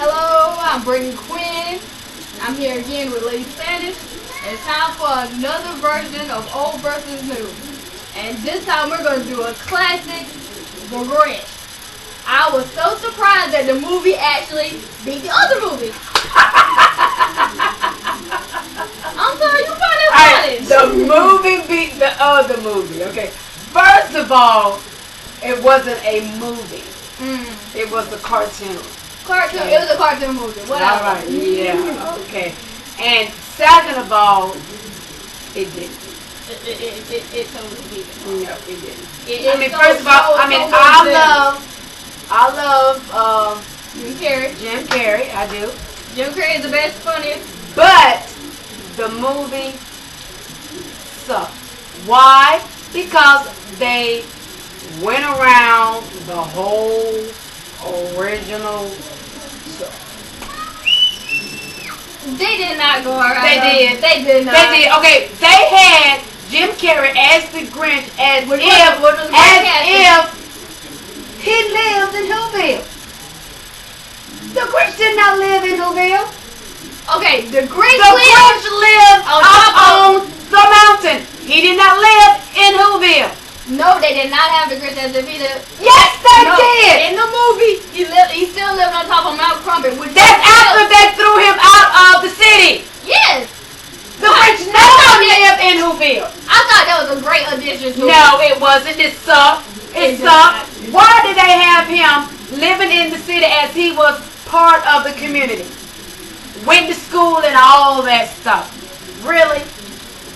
Hello, I'm Brittineyquinn. I'm here again with Lady Spanish. It's time for another version of Old versus New. And this time we're going to do a classic, The Grinch. I was so surprised that the movie actually beat the other movie. I'm sorry, you found it funny. The movie beat the other movie. Okay. First of all, it wasn't a movie. It was a cartoon. Cartoon. It was a cartoon movie. Whatever. All right. Yeah. Okay. And second of all, it didn't. It totally beat it. No, it didn't. First of all, I love Jim Carrey. Jim Carrey. I do. Jim Carrey is the best, funniest. But the movie sucked. Why? Because they went around the whole original stuff. They did not go around. They did. They did not. They did. Okay, they had Jim Carrey as the Grinch as if he lived in Whoville. The Grinch did not live in Whoville. Okay, the Grinch lived up on the mountain. He did not live in Whoville. No, they did not have the Grinch as if he lived. Yes, they did. In the movie, he still lived on top of Mount Crumpet. That's after they threw him out of the city. Yes. The Grinch never lived in Whoville. I thought that was a great addition to it. No, it wasn't. It sucked. It sucked. Why did they have him living in the city as he was part of the community? Went to school and all that stuff. Really?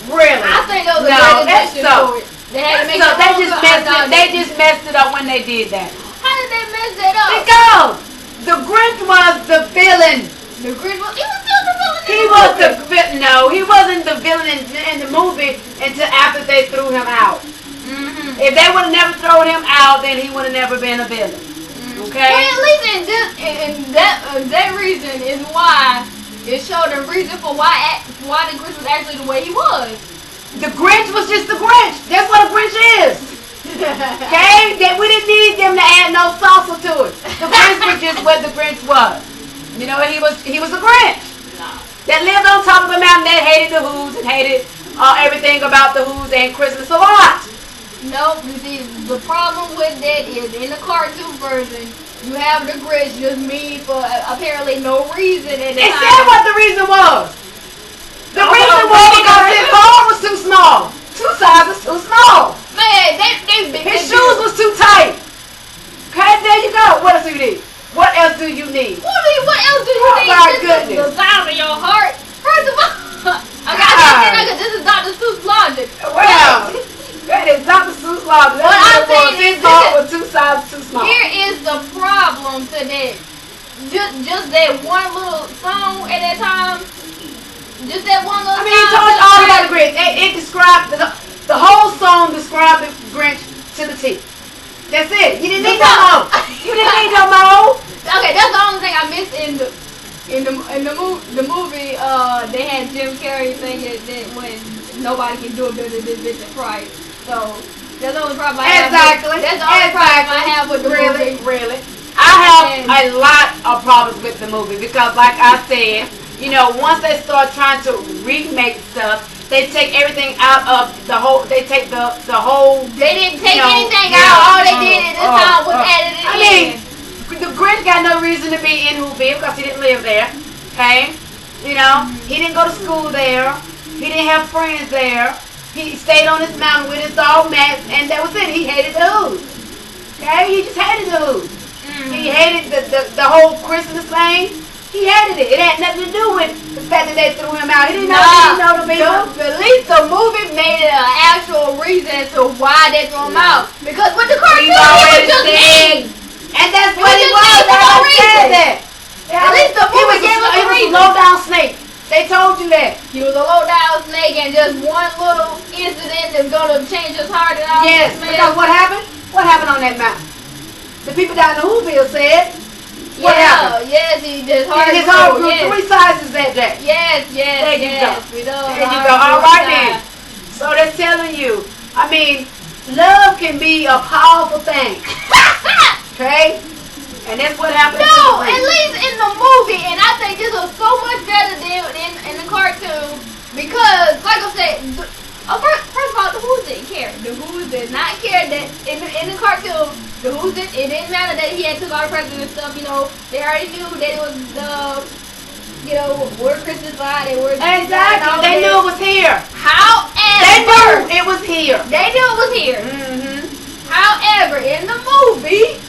Really? I think that was a great addition to it. They just messed it up when they did that. How did they mess it up? Because the Grinch was the villain. The Grinch was still the villain. He wasn't the villain in the movie until after they threw him out. If they would have never thrown him out, then he would have never been a villain. Okay? Well, at least that reason is why it showed the reason for why the Grinch was actually the way he was. The Grinch was just the Grinch. That's what a Grinch is. Okay? We didn't need them to add no salsa to it. The Grinch was just what the Grinch was. You know, he was a Grinch. That lived on top of the mountain that hated the Who's and hated everything about the Who's and Christmas a lot. No, you see, the problem with that is in the cartoon version, you have the Grinch just mean for apparently no reason at the time. It said what the reason was. The reason was because his arm was too small. 2 sizes too small. Man, his shoes was too tight. Okay, there you go. What else do you need? What else do you need? What else do you need? My goodness. The sound of your heart. First of all, this is Dr. Seuss logic. Well, that is Dr. Seuss logic. What I'm saying is his arm was 2 sizes too small. Here is the problem to that. Just that one little song at that time. Just that one little song. He told you all about the Grinch. It described, the whole song described the Grinch to the T. That's it. You didn't need no more. You didn't need no more. Okay, that's the only thing I missed in the movie. They had Jim Carrey saying that when nobody can do it better than Vincent Price. So that's the only problem I have. Exactly. That's the only problem I have with the movie. Really. I have a lot of problems with the movie because, like I said, you know, once they start trying to remake stuff, they take everything out of the whole. They take the whole. They didn't take anything out. All they did this time was added it in. The Grinch got no reason to be in Whoville because he didn't live there. Okay, you know, he didn't go to school there. He didn't have friends there. He stayed on his mountain with his dog Max, and that was it. He hated the Who's. Okay, he just hated the Who's. He hated the whole Christmas thing. He hated it. It had nothing to do with the fact that they threw him out. He didn't know the people. At least the movie made it an actual reason as to why they threw him out. Because with the cartoon, he was just mean. And that's what he was. I said that. At least the movie gave us a reason. He was a low-down snake. They told you that. He was a low-down snake, and just one little incident is going to change his heart and all. Yes, because what happened? What happened on that mountain? The people down in Whoville said, what happened? Yes, his heart grew 3 sizes that day. Yes. There you go. We know. There you go. All right then. So they're telling you. I mean, love can be a powerful thing. Okay? And that's what happened. No, at least in the movie, and I think this was so much better than in the cartoon because, like I said, first of all, the Who's didn't care. The Who's did not care that in the cartoon, the Who's it didn't matter that he had took all the presents and stuff. You know, they already knew that it was where Christmas lied and where exactly. They knew it was here. However, they knew it was here. They knew it was here. However, in the movie,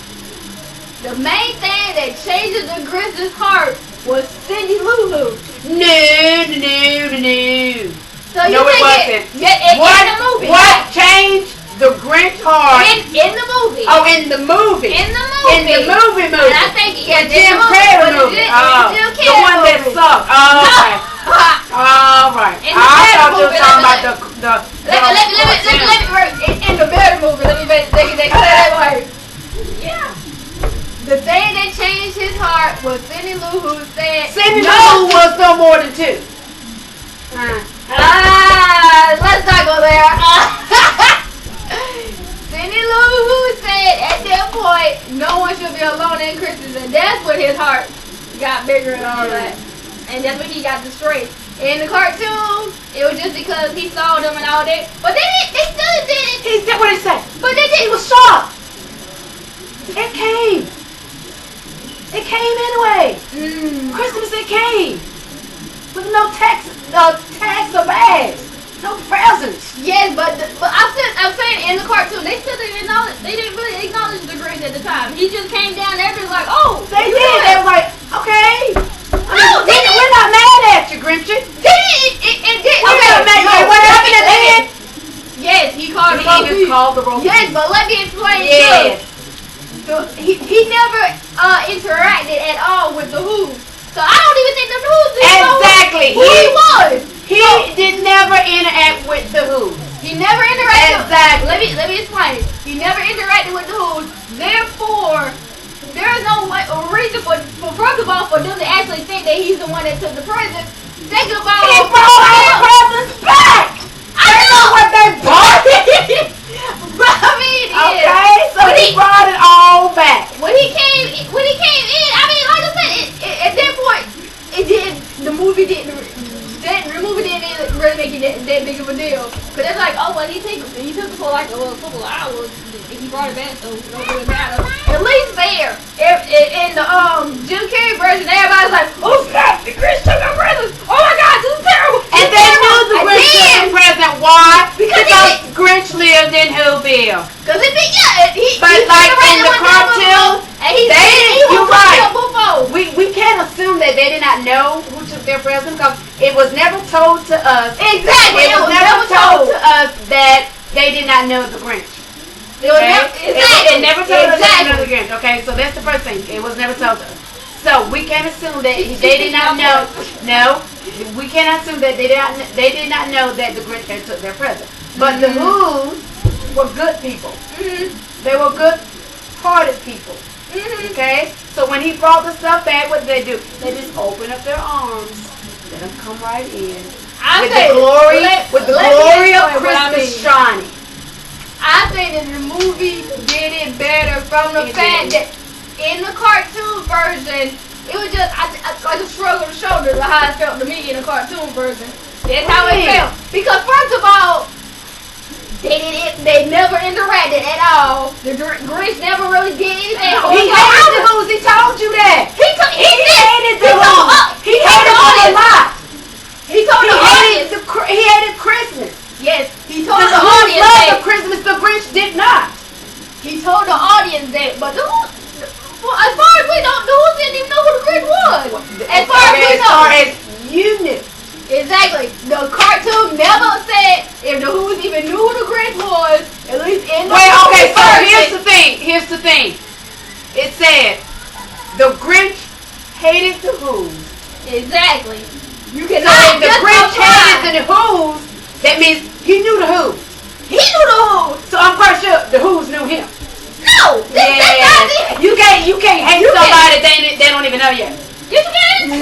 the main thing that changes the Grinch's heart was Cindy Lou Who. No. So you no, it think wasn't. In the movie. What changed the Grinch heart? In the movie. Oh, in the movie. In the movie. In the movie. And I think the Jim Carrey movie. The one that sucked. Oh, okay. All right. I thought you were talking about the let me work in the better movie. Let me make they say that way. Yeah. The thing that changed his heart was Cindy Lou Who said Cindy Lou Who was no more than 2. Let's not go there. Cindy Lou Who said at that point no one should be alone in Christmas, and that's when his heart got bigger and all that. And that's when he got destroyed. In the cartoon, it was just because he saw them and all that. But they still did it. He said what he said. But they did. He was shocked. It came. It came anyway. Christmas it came. With no tax or bags. No presents. Yes, but I'm saying in the cartoon, they still didn't acknowledge. They didn't really acknowledge the Grinch at the time. He just came down there and was like, oh, they did. They were like, okay. We're not mad at you, Grinch. It did. We're not mad at you. What happened at the end? Yes, he called the roast. Yes, but let me explain. Yes. He never interacted at all with the Who. So I don't even think the Who did exactly. Who he was. He did never interact with the Who. He never interacted. Exactly. Let me explain. He never interacted with the Who. Therefore, there is no reason for first of all for them to actually think that he's the one that took the presents. Second of all, he brought all the presents back. I know what they bought. I mean, okay, so he brought it all back. When he came in, I mean, like I said, at that point, the movie didn't really make it that big of a deal. Cause it's like, oh well, he took it for like a couple of hours. He brought it back, so it don't really matter. At least there, in the Jim Carrey version, everybody's like, oh snap, the Grinch took our presents. Oh my God, this is terrible. And they knew the Grinch took the present. Why? Because Grinch lived in Whoville. Cause he but like in the cartoon, you're right. We can't assume that they did not know who took their present because it was never told to us. Exactly. It was never told to us that they did not know the Grinch. It never told us that they know the Grinch. Okay, so that's the first thing. It was never told to us. So we can't assume that they did not know. No, we cannot assume that they did not know that the Grinch had took their present. But the Who's were good people. They were good-hearted people. Okay? So when he brought the stuff back, what did they do? They just opened up their arms. Let them come right in. With the glory of Christmas shining. I think that the movie did it better from the fact that in the cartoon version, it was just like a shrug of the shoulders of how it felt to me in the cartoon version. That's how it felt. Because first of all, they never interacted at all. The Grinch never really did anything. He hated the Who's. He told you that. He hated the Who's. He hated them a lot. He told the audience. He hated Christmas. Yes, he told the audience loved Christmas. The Grinch did not. He told the audience that, but as far as we know, the Who didn't even know who the Grinch was. As far as you knew. Exactly. The cartoon never said if the Who's even knew who the Grinch was. At least in the okay. So here's the thing. It said the Grinch hated the Who's. Exactly. You can. So if the Grinch hated the Who's, that means he knew the Who's. He knew the Who's. So I'm quite sure the Who's knew him. No. You can't hate somebody they don't even know yet. Yes, you can. No.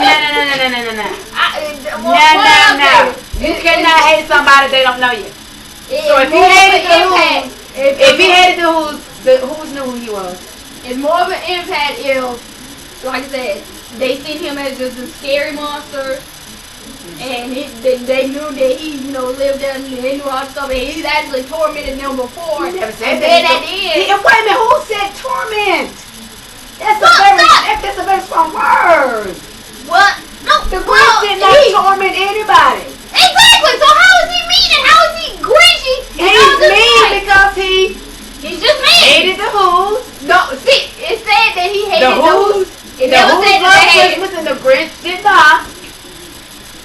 No. You cannot hate somebody they don't know yet. So if he hated the Who's, the Who's knew who he was. it's more of an impact if, like I said, they seen him as just a scary monster, and they knew that he, lived there, and they knew all the stuff, and he's actually tormented them before. He never said and that. then at the end, And wait a minute, who said torment? That's a very strong word. what? No, The Grinch did not torment anybody. Exactly. So how is he mean and how is he grinchy? He's mean because he's just mean. hated the Who's. No, see, it said that he hated The Who's. It The never Who's said that loved they hated. Christmas and the Grinch did not.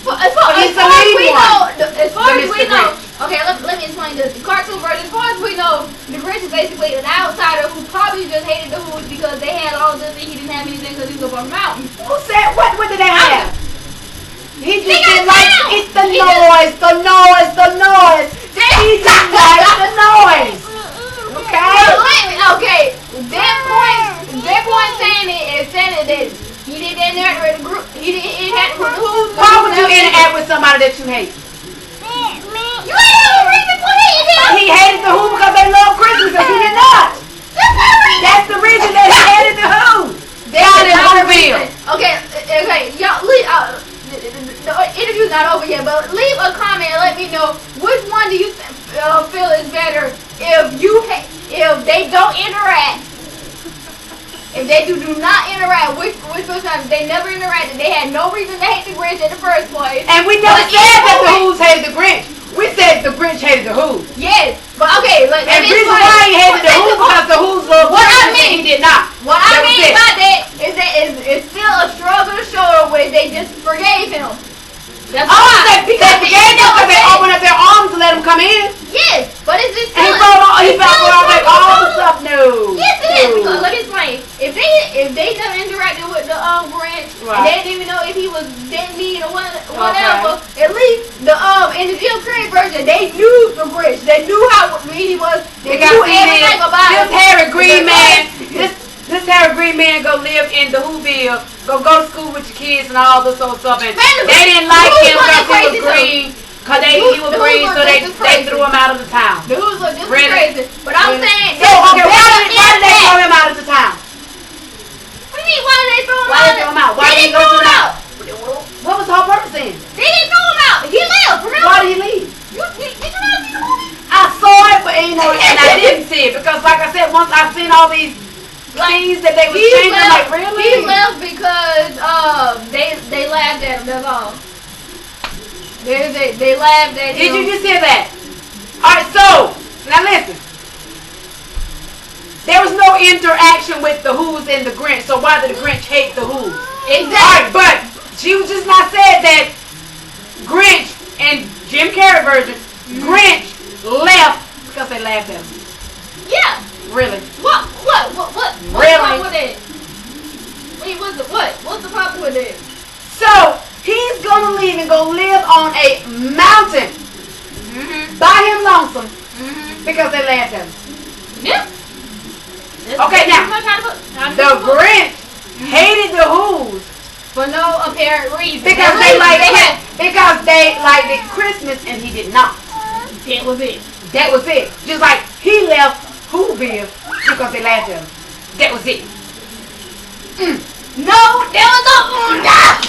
As far he's as the lead we one. know, as far The as we Mr. know, Grinch. okay, let me explain this. The cartoon version, as far as we know, the Grinch is basically an outsider who probably just hated the Who's because they had all this and he didn't have anything because he was up on a mountain. Who said what? What did they have? He just didn't got like down. it's the He noise. He didn't like the noise. Okay, that point saying it and saying it that he didn't interact with the group. He didn't interact with the Who's. Why would you interact with somebody that you hate? You ain't no reason for hating him. He hated the Who because they love Christmas and he did not. That's not a reason. That's the reason that he hated the Who. Down in Whoville. Okay, y'all, the interview's not over yet, but leave a comment and let me know which one do you feel is better if they don't interact. If they do not interact, which one? They never interacted. They had no reason to hate the Grinch in the first place. And we never said that the Who's hated the Grinch. We said the Grinch hated the Who. Yes, but okay, let And me the reason explain. why he hated the Who because the Who's loved What I Christmas mean- and he did not. What I That was mean it. by that is that it's still a struggle to show where they just forgave him. That's Oh, why. that because That's they the end of they it. opened up their arms to let him come in. Yes, but it's just And still. he it's felt still a all struggle. the stuff. No. Yes, it is. No. Because let me explain. If they never interacted with the Grinch, Right. and they didn't even know if he was that mean or whatever, at least the in the Jim Carrey version, they knew the Grinch. They knew how mean he was. They knew everything about him. This Harry Green man, this Harry Green man go live in the Whoville, go to school with your kids and all this old stuff, and they didn't like him because he was green. Cause he was green, so they threw him out of the town. The Who's look just Really? crazy. But I'm saying, So okay, why did they throw him out of the town? What do you mean? Why did they throw him Why out? did they throw him out? Why They did he didn't go throw to him the out. What was the whole purpose then? They didn't throw him out. He lived. Remember? Why did he leave? Did you not see the movie? I saw it, but and I didn't see it because, like I said, once I seen all these things that they were changing, I'm like, really? He left because they laughed at him. That's all. They laughed at him. Did you just hear that? Alright, so, now listen. There was no interaction with the Who's and the Grinch, so why did the Grinch hate the Who's? Exactly. Alright, but she was just not said that Grinch and Jim Carrey version, Grinch left because they laughed at him. Yeah. Really? What? What's the problem with that? Wait, what's the problem with it? So, he's gonna leave and go live on a mountain by him lonesome because they laughed at him. Yeah. Okay, now, the Grinch hated the Who's for no apparent reason. because they liked it Christmas and he did not. That was it. That was it. Just like he left Whoville because they laughed at him. That was it. No, there was no. Yeah.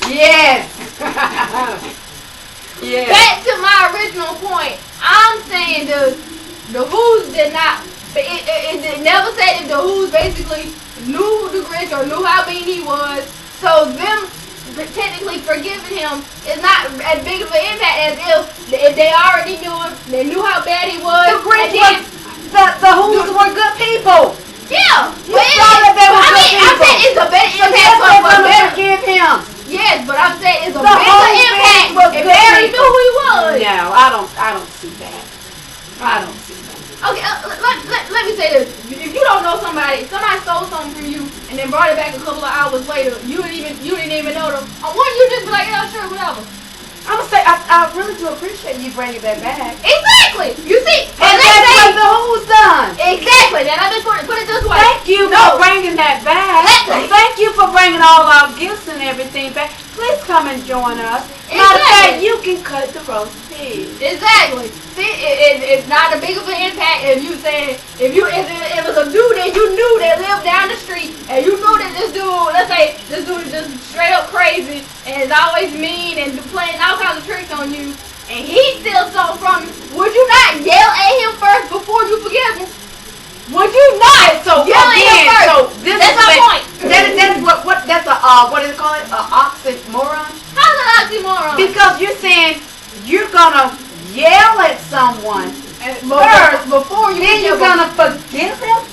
Yes. Yes. Back to my original point. I'm saying the Who's did not. It never said if the Who's basically knew the Grinch or knew how mean he was. So them technically forgiving him is not as big of an impact as if they already knew him. They knew how bad he was. The Grinch and then, the Who's were good people. yeah. You saw that they were good people. I'm saying it's a better So impact. yes, they're going to better. forgive him. Yes, but I'm saying it's a The bigger whole impact thing was if good they already people. knew who he was. No, I don't see that. I don't see that. Okay, let me say this. If you don't know somebody stole something from you and then brought it back a couple of hours later, you didn't even know them. Wouldn't you just be like, yeah, sure, whatever? I'm gonna say I really do appreciate you bringing that back. Exactly. You see, And that's what the Who's done. exactly. Now let me put it this way. Thank you for bringing that back. Thank you for bringing all our gifts and everything back. Please come and join us. Matter of fact, Exactly. you can cut the roast pig. Exactly. See, it's not a big of an impact if you say if it was a dude that you knew that lived down the street and you knew that this dude, let's say this dude is just straight up crazy and is always mean and playing all kinds of tricks on you, and he steals something from you, would you not yell at him first before you forgive him? Would you not? So yell at him first? So this that's my point. That's what that's a what do they call it? Oxymoron. How's an oxymoron? Because you're saying you're gonna yell at someone first before you then you're gonna forgive them.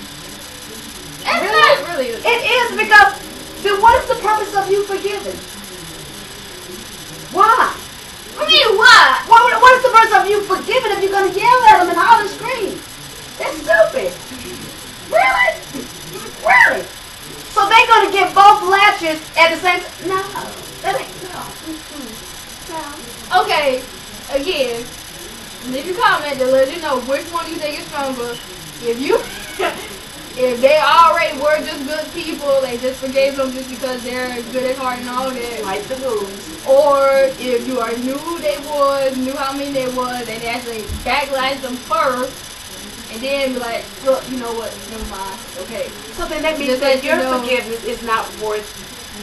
That's not really. It is, because then what is the purpose of you forgiving? Why? I mean, why? What is the purpose of you forgiving if you're gonna yell at them and holler and scream? That's stupid. Really? Really? So they're gonna get both lashes at the same time? No, that ain't no. Okay, again, leave your comment to let you know which one you think is stronger. If they already were just good people, they just forgave them just because they're good at heart and all that. Like the rules. Or if you already knew who they was, knew how many they was, and actually backlashed them first, and then be like, look, you know what, never mind, okay. So then that means that your forgiveness is not worth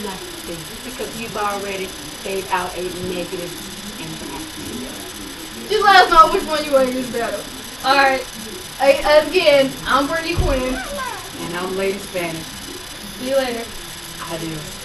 nothing because you've already gave out a negative impact. Just let us know which one you think is better. Alright. Again, I'm Brittineyquinn. And I'm Lady Spanish. See you later. Adios.